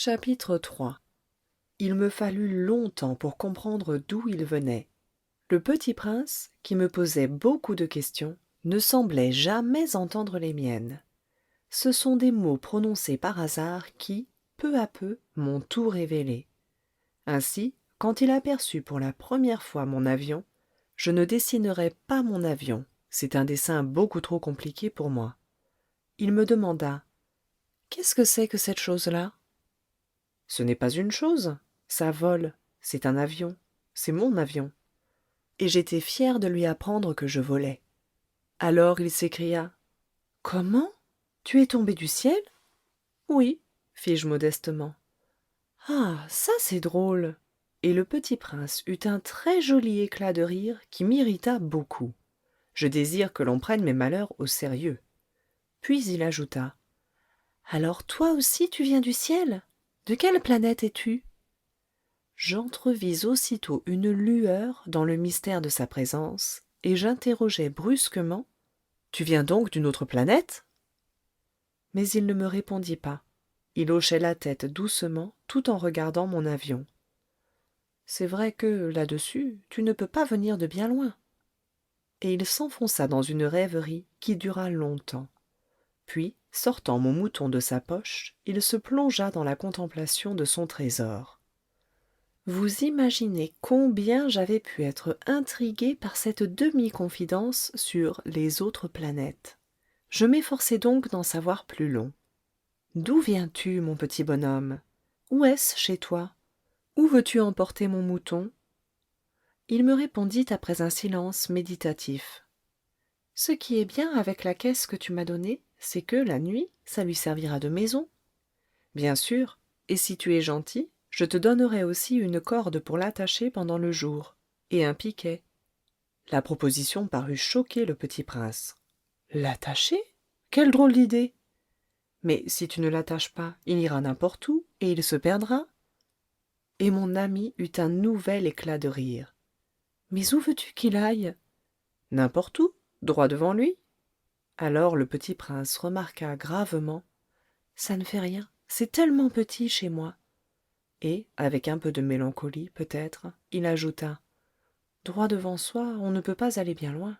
Chapitre 3. Il me fallut longtemps pour comprendre d'où il venait. Le petit prince, qui me posait beaucoup de questions, ne semblait jamais entendre les miennes. Ce sont des mots prononcés par hasard qui, peu à peu, m'ont tout révélé. Ainsi, quand il aperçut pour la première fois mon avion, je ne dessinerai pas mon avion, c'est un dessin beaucoup trop compliqué pour moi. Il me demanda: Qu'est-ce que c'est que cette chose-là? Ce n'est pas une chose, ça vole, c'est un avion, c'est mon avion. Et j'étais fière de lui apprendre que je volais. Alors il s'écria: Comment? Tu es tombé du ciel? Oui, fis-je modestement. Ah, ça c'est drôle. Et le petit prince eut un très joli éclat de rire qui m'irrita beaucoup. Je désire que l'on prenne mes malheurs au sérieux. Puis il ajouta: Alors toi aussi tu viens du ciel? De quelle planète es-tu? J'entrevis aussitôt une lueur dans le mystère de sa présence, et j'interrogeai brusquement: Tu viens donc d'une autre planète? Mais il ne me répondit pas. Il hochait la tête doucement, tout en regardant mon avion. C'est vrai que, là-dessus, tu ne peux pas venir de bien loin. Et il s'enfonça dans une rêverie qui dura longtemps. Puis, sortant mon mouton de sa poche, il se plongea dans la contemplation de son trésor. Vous imaginez combien j'avais pu être intriguée par cette demi-confidence sur les autres planètes. Je m'efforçai donc d'en savoir plus long. D'où viens-tu, mon petit bonhomme? Où est-ce chez toi? Où veux-tu emporter mon mouton? Il me répondit après un silence méditatif. Ce qui est bien avec la caisse que tu m'as donnée, c'est que, la nuit, ça lui servira de maison. Bien sûr, et si tu es gentil, je te donnerai aussi une corde pour l'attacher pendant le jour, et un piquet. La proposition parut choquer le petit prince. L'attacher? Quelle drôle d'idée! Mais si tu ne l'attaches pas, il ira n'importe où, et il se perdra. Et mon ami eut un nouvel éclat de rire. Mais où veux-tu qu'il aille? N'importe où, droit devant lui. Alors le petit prince remarqua gravement: Ça ne fait rien, c'est tellement petit chez moi. Et, avec un peu de mélancolie peut-être, il ajouta: Droit devant soi, on ne peut pas aller bien loin.